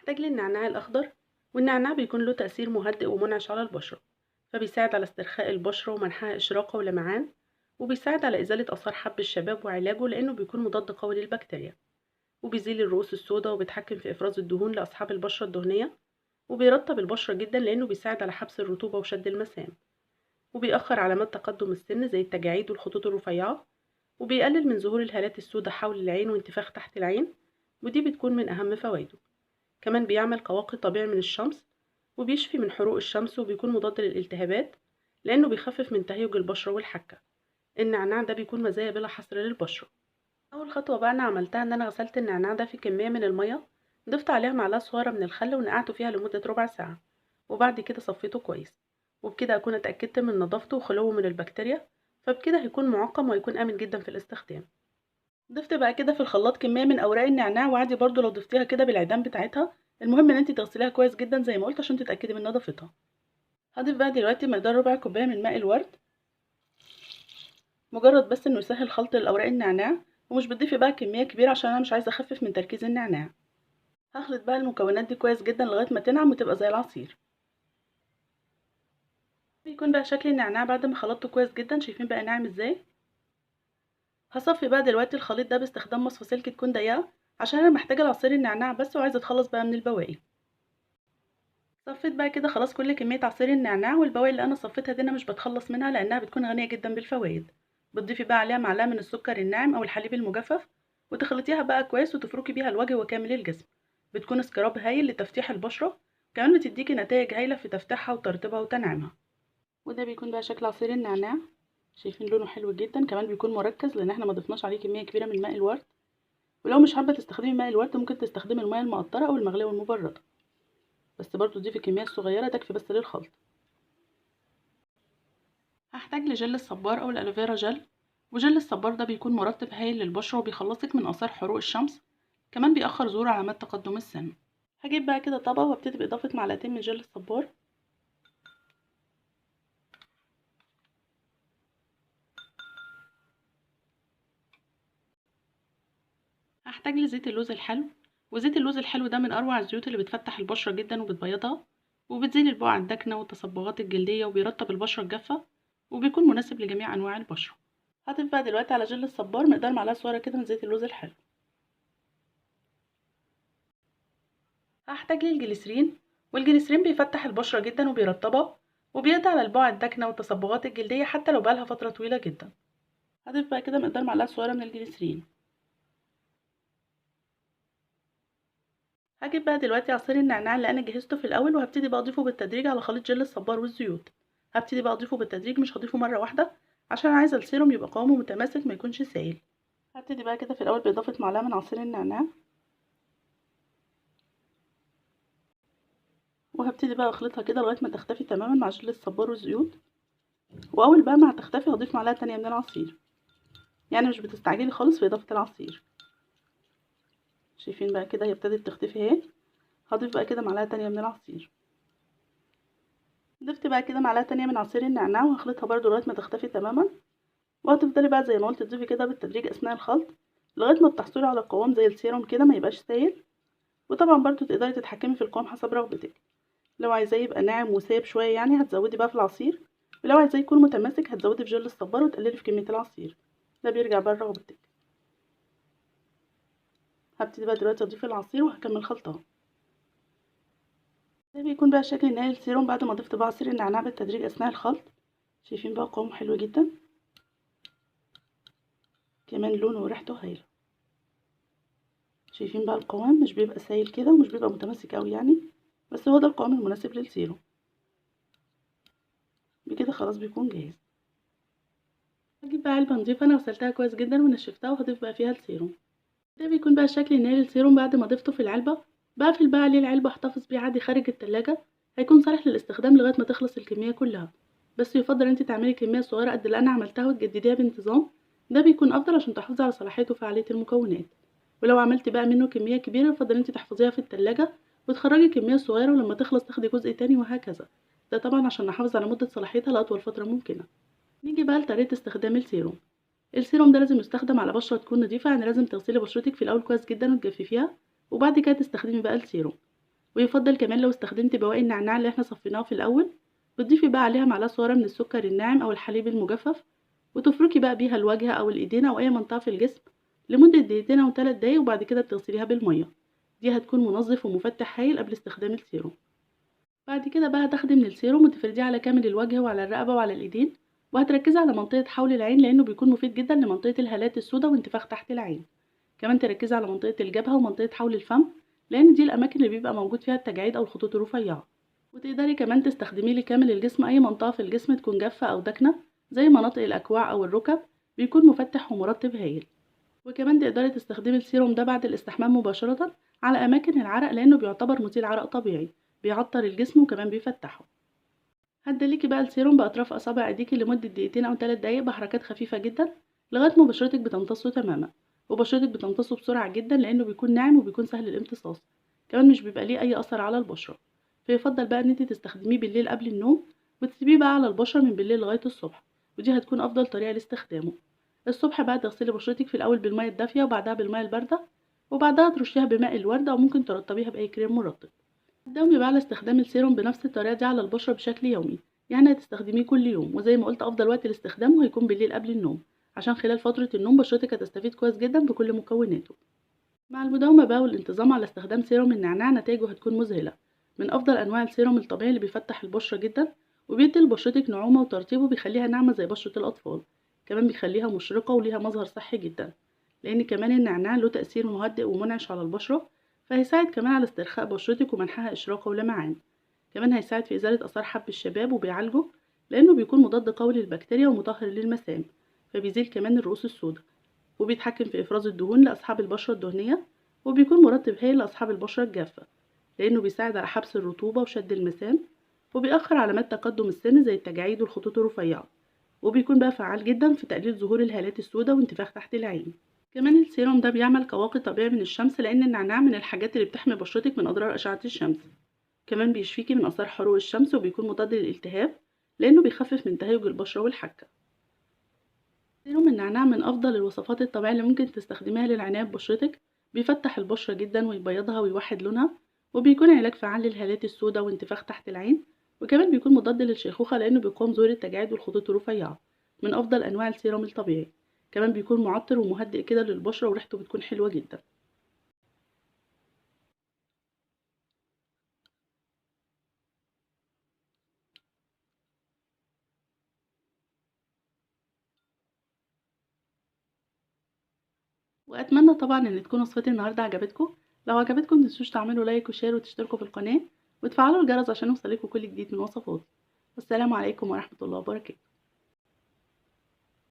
هحتاج للنعناع الأخضر، والنعناع بيكون له تأثير مهدئ ومنعش على البشرة، فبيساعد على استرخاء البشرة ومنحها إشراقة ولمعان، وبيساعد على إزالة آثار حب الشباب وعلاجه لأنه بيكون مضاد قوي للبكتيريا، وبيزيل الرؤوس السوداء وبيتحكم في إفراز الدهون لأصحاب البشرة الدهنية، وبيرطب البشرة جدا لأنه بيساعد على حبس الرطوبة وشد المسام، وبيأخر علامات تقدم السن زي التجاعيد والخطوط الرفيعة، وبيقلل من ظهور الهالات السوداء حول العين وانتفاخ تحت العين، ودي بتكون من أهم فوائده. كمان بيعمل قواقي طبيعي من الشمس، وبيشفي من حروق الشمس، وبيكون مضاد للالتهابات لأنه بيخفف من تهيج البشرة والحكة. النعناع ده بيكون مزايا بلا حصر للبشرة. أول خطوة بقى أنا عملتها إن أنا غسلت النعناع ده في كمية من المية، ضفت عليها معلقة صغيرة من الخل ونقعته فيها لمدة ربع ساعة، وبعد كده صفيته كويس، وبكده أكون اتأكدت من نظافته وخلوه من البكتيريا، فبكده هيكون معقم وهيكون آمن جدا في الاستخدام. ضفت بقى كده في الخلاط كمية من أوراق النعناع، وعادي برضو لو ضفتيها كده بالعيدان بتاعتها، المهم إن انتي تغسليها كويس جدا زي ما قلت عشان تتأكدي من نظافتها. هضيف بقى دلوقتي مقدار ربع كوباية من ماء الورد، مجرد بس إنه يسهل خلط الأوراق النعناع، ومش بتضيفي بقى كمية كبيرة عشان أنا مش عايزة أخفف من تركيز النعناع. هخلط بقى المكونات دي كويس جدا لغاية ما تنعم وتبقى زي العصير. بيكون بقى شكل النعناع بعد ما خلطته كويس جدا، شايفين بقى ناعم ازاي. هصفي بقى دلوقتي الخليط ده باستخدام مصفى سلك تكون ضيقة، عشان انا محتاجة لعصير النعناع بس وعايزة اتخلص بقى من البواقي. صفيت بقى كده خلاص كل كمية عصير النعناع، والبواقي اللي انا صفيتها دي انا مش بتخلص منها لانها بتكون غنية جدا بالفوائد. بتضيفي بقى عليها معلقة من السكر الناعم او الحليب المجفف، وتخلطيها بقى كويس وتفركي بيها الوجه وكامل الجسم. بتكون سكراب هايل لتفتيح البشرة، كمان بتديكي نتائج هايلة في تفتيحها وترطيبها وتنعيمها. وده بيكون بقى شكل عصير النعناع، شايفين لونه حلو جدا، كمان بيكون مركز لان احنا ما ضفناش عليه كميه كبيره من ماء الورد. ولو مش حابه تستخدمي ماء الورد ممكن تستخدمي الماء المقطره او المغليه والمبرده، بس برضو ضيفي كميه صغيره تكفي بس للخلط. هحتاج لجل الصبار او الالوفيرا جل، وجل الصبار ده بيكون مرطب هايل للبشره وبيخلصك من اثار حروق الشمس، كمان بيأخر ظهور علامات تقدم السن. هجيب بقى كده طبق وابتدي باضافه معلقتين من جل الصبار، هحتاج لزيت اللوز الحلو، وزيت اللوز الحلو ده من اروع الزيوت اللي بتفتح البشره جدا وبتبيضها، وبتزيل البقع الداكنه والتصبغات الجلديه، وبيرطب البشره الجافه، وبيكون مناسب لجميع انواع البشره. هضيف بقى دلوقتي على جل الصبار مقدار معلقه صغيره كده من زيت اللوز الحلو. هحتاج للجليسرين، والجليسرين بيفتح البشره جدا وبيرطبها، وبيقضي على البقع الداكنه والتصبغات الجلديه حتى لو بقالها فتره طويله جدا. هضيف بقى كده مقدار معلقه صغيره من الجليسرين. هاجيب بقى دلوقتي عصير النعناع اللي انا جهزته في الاول، وهبتدي بقى اضيفه بالتدريج على خليط جل الصبار والزيوت. هبتدي بقى اضيفه بالتدريج، مش هضيفه مره واحده، عشان عايزه السيروم يبقى قوامه متماسك ما يكونش سائل. هبتدي بقى كده في الاول باضافه معلقه من عصير النعناع، وهبتدي بقى اخلطها كده لغايه ما تختفي تماما مع جل الصبار والزيوت. واول بقى ما هتختفي هضيف معلقه تانية من العصير، يعني مش بتستعجلي خالص في اضافه العصير. شايفين بقى كده هي ابتدت تختفي اهي. هضيف بقى كده معلقه تانية من العصير. ضفت بقى كده معلقه تانية من عصير النعناع، وهخلطها برده لغايه ما تختفي تماما. وهتفضلي بقى زي ما قلت تضيفي كده بالتدريج اثناء الخلط لغايه ما تحصلي على قوام زي السيروم كده، ما يبقاش سايل. وطبعا برضو تقدري تتحكمي في القوام حسب رغبتك، لو عايزاه يبقى ناعم وسايب شويه يعني هتزودي بقى في العصير، ولو عايزاه يكون متماسك هتزودي في جل الصبار وتقللي في كميه العصير. ده بيرجع بقى لرغبتك. هبتدي بقى دلوقتي اضيف العصير وهكمل خلطها. ده بيكون بقى شكل نهائي السيروم بعد ما ضفت بقى عصير النعناع بالتدريج اثناء الخلط. شايفين بقى قوامه حلو جدا، كمان لونه وريحته هايله. شايفين بقى القوام مش بيبقى سايل كده ومش بيبقى متماسك قوي يعني، بس هو ده القوام المناسب للسيروم. بكده خلاص بيكون جاهز. هجيب بقى علبة نضيفة انا غسلتها كويس جدا ونشفتها، وهضيف بقى فيها السيروم. ده بيكون بقى الشكل النهائي للسيروم بعد ما ضفته في العلبة. بقفل بقى عليه العلبة، احتفظ بيه عادي خارج التلاجة، هيكون صالح للاستخدام لغاية ما تخلص الكمية كلها. بس يفضل انت تعملي كمية صغيرة قد اللي انا عملتها وتجدديها بانتظام، ده بيكون افضل عشان تحافظي على صلاحية وفعالية المكونات. ولو عملتي بقى منه كمية كبيرة يفضل انت تحفظيها في التلاجة وتخرجي كمية صغيرة، ولما تخلص تاخدي جزء تاني وهكذا. ده طبعا عشان نحافظ على مدة صلاحيتها لأطول فترة ممكنة. نيجي بقى لطريقة استخدام السيروم. السيروم ده لازم يستخدم على بشرة تكون نظيفة، يعني لازم تغسلي بشرتك في الأول كويس جدا وتجففيها، وبعد كده تستخدمي بقى السيروم. ويفضل كمان لو استخدمتي بواقي النعناع اللي احنا صفيناها في الأول، بتضيفي بقى عليها معلقة صغيرة من السكر الناعم أو الحليب المجفف، وتفركي بقى بيها الوجه أو الإيدين أو أي منطقة في الجسم لمدة دقيقتين أو 3 دقايق، وبعد كده بتغسليها بالمية. دي هتكون منظف ومفتح هايل قبل استخدام السيروم. بعد كده بقى هتاخدي من السيروم وتفرديه على كامل الوجه وعلى الرقبة وعلى الإيدين، وهتركزي على منطقة حول العين لأنه بيكون مفيد جدا لمنطقة الهالات السوداء وانتفاخ تحت العين. كمان تركزي على منطقة الجبهة ومنطقة حول الفم، لأن دي الأماكن اللي بيبقى موجود فيها التجاعيد أو الخطوط الرفيعة. وتقدري كمان تستخدميه لكامل الجسم، أي منطقة في الجسم تكون جافة أو داكنة زي مناطق الأكواع أو الركب، بيكون مفتح ومرطب هايل. وكمان تقدري تستخدمي السيروم ده بعد الاستحمام مباشرة على أماكن العرق، لأنه بيعتبر مزيل عرق طبيعي، بيعطر الجسم وكمان بيفتحه. هتدلكي بقى السيروم بأطراف أصابع ايديكي لمدة دقيقتين أو 3 دقايق بحركات خفيفة جدا لغاية ما بشرتك بتمتصه تماما. وبشرتك بتمتصه بسرعة جدا لأنه بيكون ناعم وبيكون سهل الامتصاص، كمان مش بيبقى ليه أي أثر على البشرة. فيفضل بقى إن انتي تستخدميه بالليل قبل النوم، وتسيبيه بقى على البشرة من بالليل لغاية الصبح، ودي هتكون أفضل طريقة لاستخدامه. الصبح بقى تغسلي بشرتك في الأول بالمية الدافية وبعدها بالمية الباردة، وبعدها ترشيها بماء الورد أو ممكن ترطبيها بأي كريم مرطب. داومي بقى على استخدام السيروم بنفس الطريقة دي على البشرة بشكل يومي، يعني هتستخدميه كل يوم، وزي ما قلت أفضل وقت لاستخدامه هيكون بالليل قبل النوم، عشان خلال فترة النوم بشرتك هتستفيد كويس جدا بكل مكوناته. مع المداومة بقى والانتظام على استخدام سيروم النعناع نتائجه هتكون مذهلة. من أفضل أنواع السيروم الطبيعي اللي بيفتح البشرة جدا، وبيدي لبشرتك نعومة وترطيب وبيخليها ناعمة زي بشرة الأطفال. كمان بيخليها مشرقة وليها مظهر صحي جدا، لأن كمان النعناع له تأثير مهدئ ومنعش على البشرة، فهيساعد كمان على استرخاء بشرتك ومنحها إشراقة ولمعان. كمان هيساعد في إزالة آثار حب الشباب وبيعالجه، لأنه بيكون مضاد قوي للبكتيريا ومطهر للمسام، فبيزيل كمان الرؤوس السوداء. وبيتحكم في إفراز الدهون لأصحاب البشرة الدهنية، وبيكون مرطب هايل لأصحاب البشرة الجافة، لأنه بيساعد على حبس الرطوبة وشد المسام، وبيأخر علامات تقدم السن زي التجاعيد والخطوط الرفيعة. وبيكون بقى فعال جدا في تقليل ظهور الهالات السوداء وانتفاخ تحت العين. كمان السيروم ده بيعمل كواقي طبيعي من الشمس، لأن النعناع من الحاجات اللي بتحمي بشرتك من أضرار أشعة الشمس. كمان بيشفيكي من آثار حروق الشمس، وبيكون مضاد للالتهاب لأنه بيخفف من تهيج البشرة والحكة. سيروم النعناع من أفضل الوصفات الطبيعية اللي ممكن تستخدميها للعناية ببشرتك، بيفتح البشرة جدا ويبيضها ويوحد لونها، وبيكون علاج فعال للهالات السوداء وانتفاخ تحت العين. وكمان بيكون مضاد للشيخوخة لأنه بيقاوم ظهور التجاعيد والخطوط الرفيعة. من أفضل أنواع السيروم الطبيعي. كمان بيكون معطر ومهدئ كده للبشرة وريحته بتكون حلوة جدا. وأتمنى طبعا إن تكون وصفتي النهاردة عجبتكم. لو عجبتكم متنسوش تعملوا لايك وشير وتشتركوا في القناة، وتفعلوا الجرس عشان يوصلكوا كل جديد من وصفاتي. والسلام عليكم ورحمة الله وبركاته.